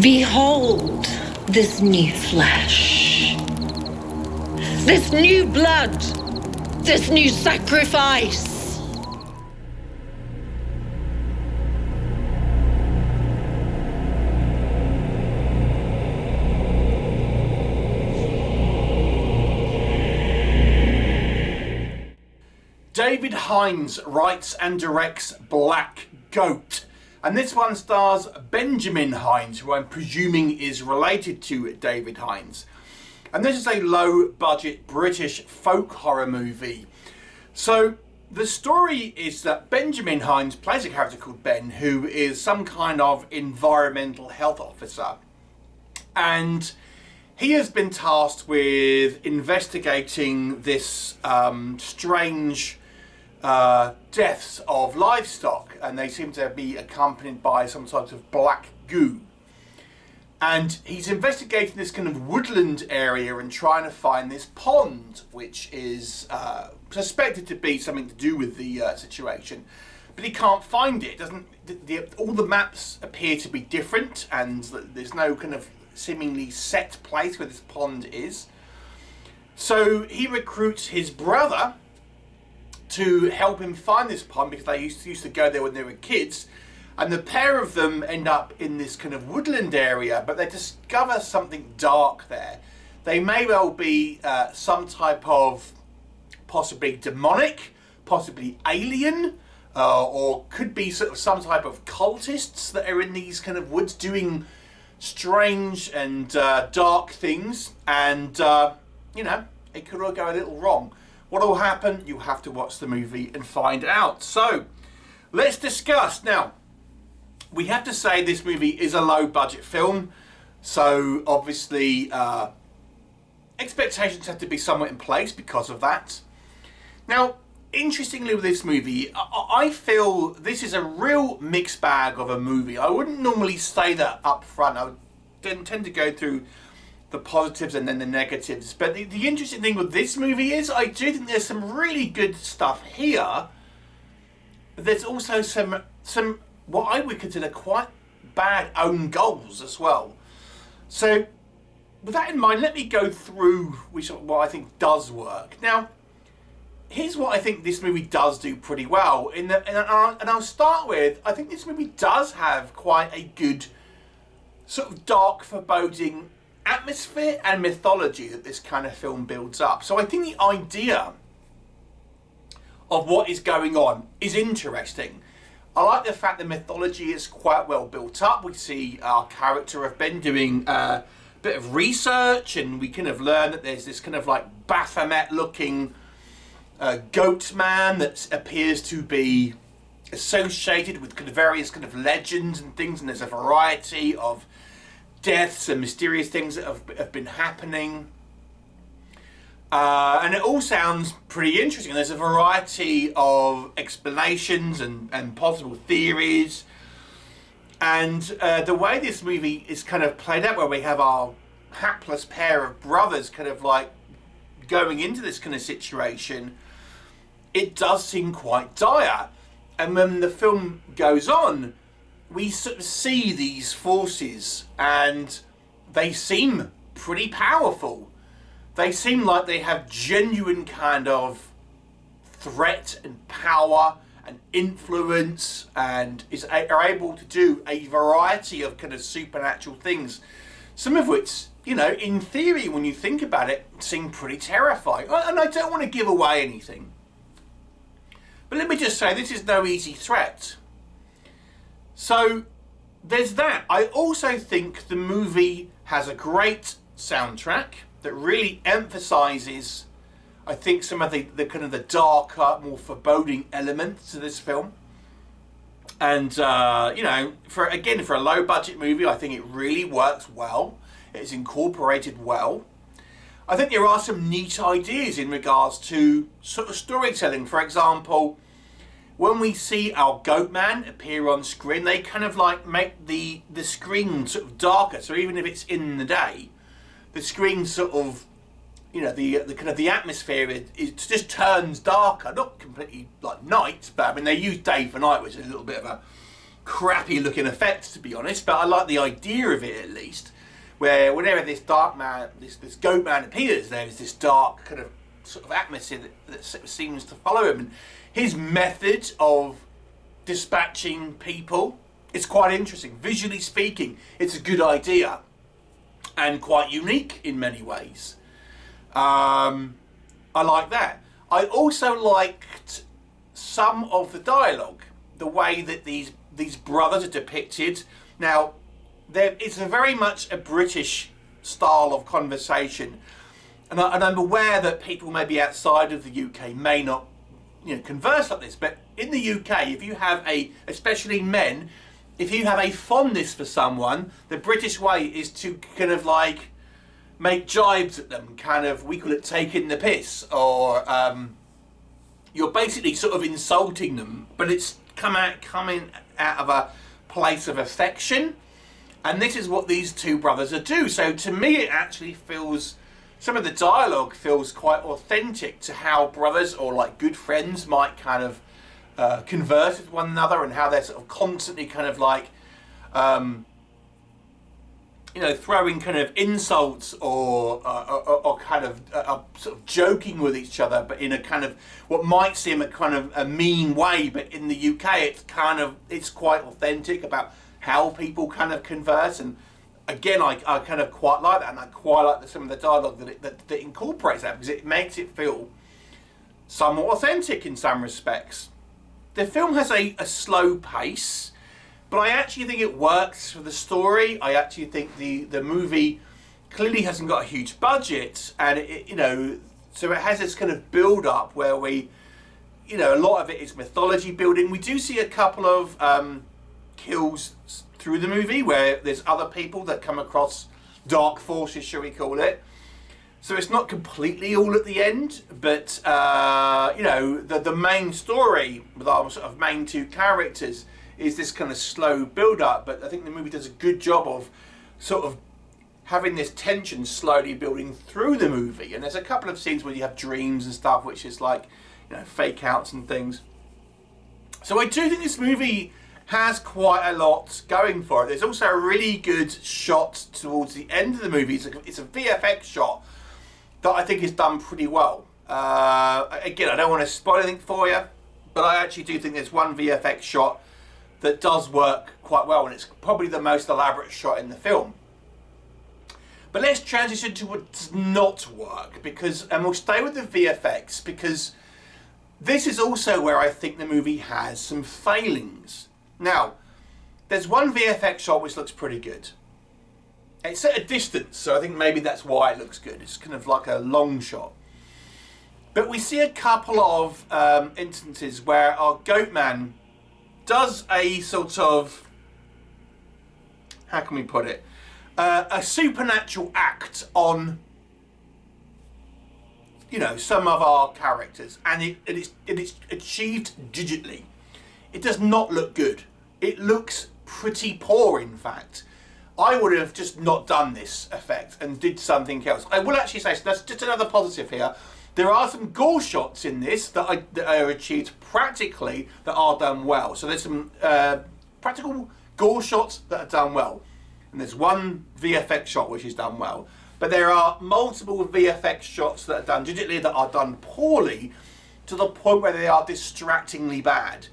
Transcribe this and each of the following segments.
Behold this new flesh, this new blood, this new sacrifice. David Hinds writes and directs Black Goat, and this one stars Benjamin Hinds, who I'm presuming is related to David Hinds. And this is a low-budget British folk horror movie. So the story is that Benjamin Hinds plays a character called Ben, who is some kind of environmental health officer, and he has been tasked with investigating this strange deaths of livestock, and they seem to be accompanied by some sort of black goo. And he's investigating this kind of woodland area and trying to find this pond, which is suspected to be something to do with the situation, but he can't find it. All the maps appear to be different, and there's no kind of seemingly set place where this pond is. So he recruits his brother to help him find this pond, because they used to go there when they were kids, and the pair of them end up in this kind of woodland area, but they discover something dark there. They may well be some type of possibly demonic, possibly alien, or could be sort of some type of cultists that are in these kind of woods doing strange and dark things, and it could all go a little wrong. What will happen? You have to watch the movie and find out. So let's discuss. Now, we have to say this movie is a low budget film, so obviously expectations have to be somewhat in place because of that. Now, interestingly with this movie, I feel this is a real mixed bag of a movie. I wouldn't normally say that up front. I would tend to go through the positives and then the negatives. But the interesting thing with this movie is I do think there's some really good stuff here. There's also some what I would consider quite bad own goals as well. So with that in mind, let me go through what I think does work. Now, here's what I think this movie does do pretty well. And I'll start with, I think this movie does have quite a good sort of dark, foreboding atmosphere and mythology that this kind of film builds up. So I think the idea of what is going on is interesting. I like the fact the mythology is quite well built up. We see our character of Ben doing a bit of research, and we kind of learn that there's this kind of like Baphomet looking goat man that appears to be associated with kind of various kind of legends and things, and there's a variety of deaths and mysterious things that have been happening, and it all sounds pretty interesting. There's a variety of explanations and possible theories, and the way this movie is kind of played out, where we have our hapless pair of brothers kind of like going into this kind of situation, it does seem quite dire. And when the film goes on, we sort of see these forces, and they seem pretty powerful. They seem like they have genuine kind of threat and power and influence, and are able to do a variety of kind of supernatural things. Some of which, in theory, when you think about it, seem pretty terrifying. And I don't want to give away anything, but let me just say, this is no easy threat. So there's that. I also think the movie has a great soundtrack that really emphasises, I think, some of the kind of the darker, more foreboding elements to this film. And for a low budget movie, I think it really works well. It's incorporated well. I think there are some neat ideas in regards to sort of storytelling. For example, when we see our goat man appear on screen, they kind of like make the screen sort of darker. So even if it's in the day, the screen sort of, the kind of the atmosphere, it just turns darker. Not completely like night, but I mean, they use day for night, which is a little bit of crappy looking effects, to be honest, but I like the idea of it at least, where whenever this dark man, this goat man appears, there is this dark kind of sort of atmosphere that seems to follow him, and his method of dispatching people, it's quite interesting. Visually speaking, it's a good idea and quite unique in many ways. I like that. I also liked some of the dialogue, the way that these brothers are depicted. Now, it's a very much a British style of conversation, and I'm aware that people maybe outside of the UK may not, converse like this. But in the UK, if you have especially men, if you have a fondness for someone, the British way is to kind of like make jibes at them, kind of, we call it taking the piss, or you're basically sort of insulting them, but it's coming out of a place of affection. And this is what these two brothers are do. So to me, it actually feels, some of the dialogue feels quite authentic to how brothers or like good friends might kind of converse with one another, and how they're sort of constantly kind of like, throwing kind of insults or kind of sort of joking with each other, but in a kind of what might seem a kind of a mean way. But in the UK, it's quite authentic about how people kind of converse. And again, I kind of quite like that, and I quite like some of the dialogue that incorporates that, because it makes it feel somewhat authentic in some respects. The film has a slow pace, but I actually think it works for the story. I actually think the movie clearly hasn't got a huge budget, and so it has this kind of build up where we, a lot of it is mythology building. We do see a couple of kills through the movie where there's other people that come across dark forces, shall we call it. So it's not completely all at the end, but the main story with our sort of main two characters is this kind of slow build up. But I think the movie does a good job of sort of having this tension slowly building through the movie. And there's a couple of scenes where you have dreams and stuff, which is like, fake outs and things. So I do think this movie has quite a lot going for it. There's also a really good shot towards the end of the movie. It's a VFX shot that I think is done pretty well. Again, I don't want to spoil anything for you, but I actually do think there's one VFX shot that does work quite well, and it's probably the most elaborate shot in the film. But let's transition to what does not work, and we'll stay with the VFX, because this is also where I think the movie has some failings. Now, there's one VFX shot which looks pretty good. It's at a distance, so I think maybe that's why it looks good. It's kind of like a long shot. But we see a couple of instances where our goat man does a sort of, how can we put it, a supernatural act on, some of our characters, and it's achieved digitally. It does not look good. It looks pretty poor, in fact. I would have just not done this effect and did something else. I will actually say, so that's just another positive here. There are some gore shots in this that are achieved practically that are done well. So there's some practical gore shots that are done well. And there's one VFX shot which is done well. But there are multiple VFX shots that are done digitally that are done poorly, to the point where they are distractingly bad.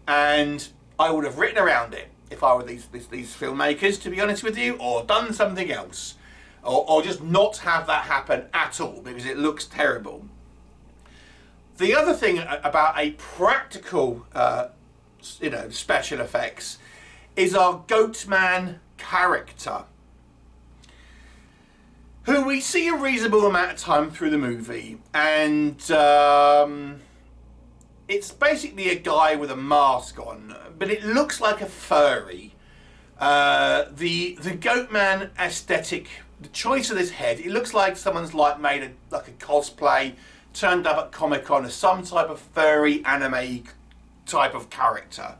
And I would have written around it if I were these filmmakers, to be honest with you, or done something else, or just not have that happen at all, because it looks terrible. The other thing about a practical, special effects is our Goatman character, who we see a reasonable amount of time through the movie, and it's basically a guy with a mask on, but it looks like a furry. The Goatman aesthetic, the choice of this head, it looks like someone's made a cosplay, turned up at Comic-Con as some type of furry anime type of character.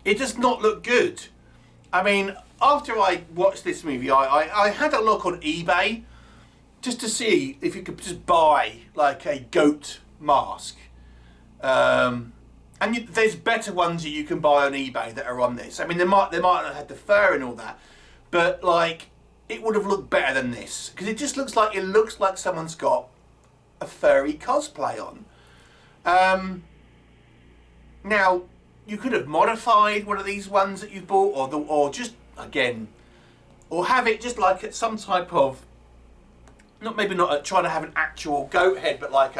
It does not look good. I mean, after I watched this movie, I had a look on eBay just to see if you could just buy like a goat mask. And And there's better ones that you can buy on eBay that are on this. I mean, they might not have had the fur and all that, but like, it would have looked better than this, because it looks like someone's got a furry cosplay on. Now, you could have modified one of these ones that you bought, or just again, or have it just like at some type of, maybe not trying to have an actual goat head, but like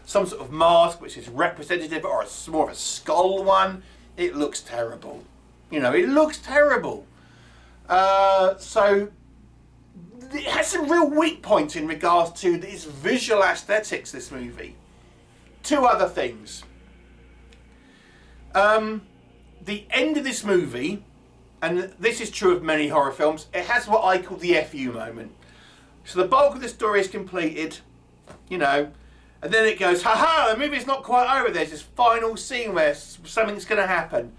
some sort of mask which is representative, or more of a skull one. It looks terrible. You know, it looks terrible. So it has some real weak points in regards to its visual aesthetics, this movie. Two other things. The end of this movie, and this is true of many horror films, it has what I call the FU moment. So the bulk of the story is completed, you know, and then it goes, haha, the movie's not quite over. There's this final scene where something's going to happen.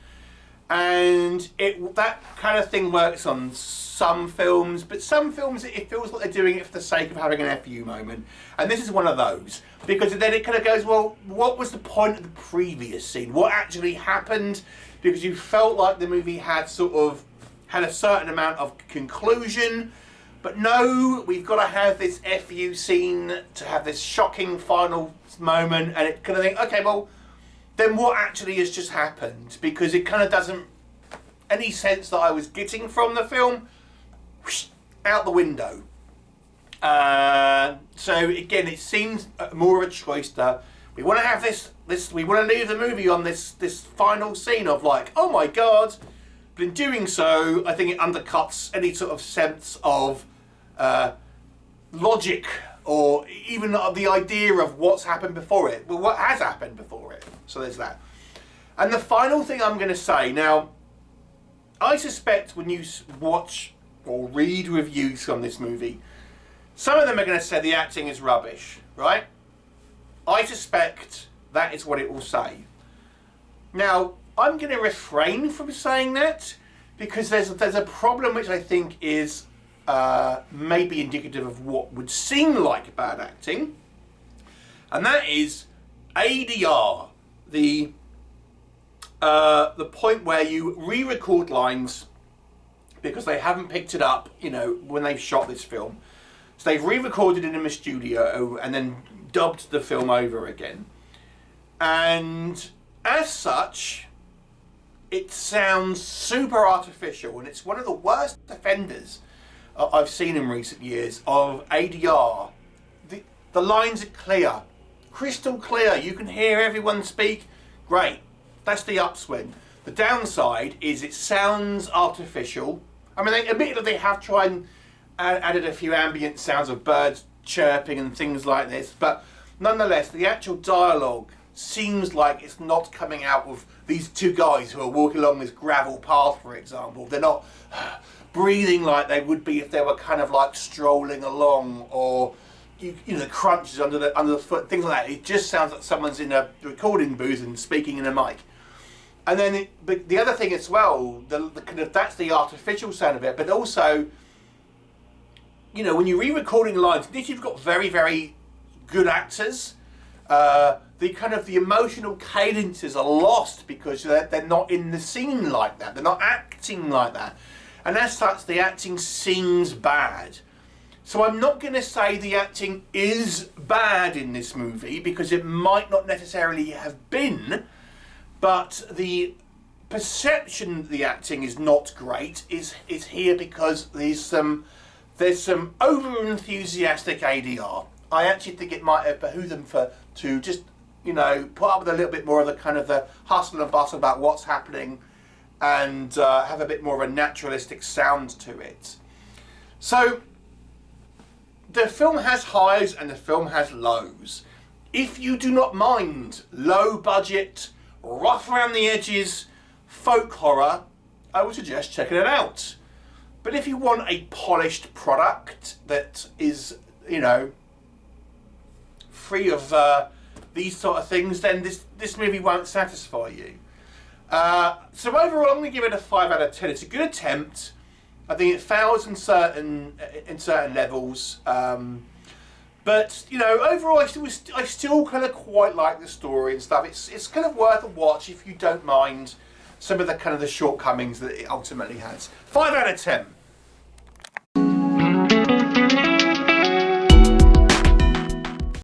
And that kind of thing works on some films, but some films it feels like they're doing it for the sake of having an FU moment. And this is one of those, because then it kind of goes, well, what was the point of the previous scene? What actually happened? Because you felt like the movie had a certain amount of conclusion, but no, we've got to have this FU scene to have this shocking final moment, and it kind of think, okay, well, then what actually has just happened? Because it kind of doesn't, any sense that I was getting from the film, whoosh, out the window. So again, it seems more of a choice that we want to have this. We want to leave the movie on this final scene of like, oh my god. But in doing so, I think it undercuts any sort of sense of logic, or even the idea of what's happened before it. Well, what has happened before it? So there's that. And the final thing I'm going to say, now, I suspect when you watch or read reviews on this movie, some of them are going to say the acting is rubbish, right? I suspect that is what it will say. Now, I'm going to refrain from saying that, because there's a problem which I think is maybe indicative of what would seem like bad acting, and that is ADR, the point where you re-record lines because they haven't picked it up, you know, when they've shot this film. So they've re-recorded it in a studio and then dubbed the film over again. And as such, it sounds super artificial, and it's one of the worst offenders I've seen in recent years of ADR. The lines are clear, crystal clear. You can hear everyone speak. Great. That's the upswing. The downside is it sounds artificial. I mean, admittedly, they have tried and added a few ambient sounds of birds chirping and things like this, but nonetheless, the actual dialogue seems like it's not coming out of these two guys who are walking along this gravel path, for example. They're not breathing like they would be if they were kind of like strolling along, or you know, the crunches under the foot, things like that. It just sounds like someone's in a recording booth and speaking in a mic. And then, but the other thing as well, the kind of, that's the artificial sound of it. But also, you know, when you're re-recording lines, if you've got very, very good actors, the kind of the emotional cadences are lost because they're not in the scene like that. They're not acting like that. And as such, the acting seems bad. So I'm not going to say the acting is bad in this movie, because it might not necessarily have been, but the perception that the acting is not great is here because there's some over-enthusiastic ADR. I actually think it might have behooved them to just, you know, put up with a little bit more of the kind of the hustle and bustle about what's happening, and have a bit more of a naturalistic sound to it. So the film has highs and the film has lows. If you do not mind low budget, rough around the edges folk horror, I would suggest checking it out. But if you want a polished product that is, you know, free of these sort of things, then this movie won't satisfy you. So overall, I'm going to give it a 5 out of 10. It's a good attempt. I think it fails in certain levels. But you know, overall, I still kind of quite like the story and stuff. It's kind of worth a watch if you don't mind some of the kind of the shortcomings that it ultimately has. 5 out of 10.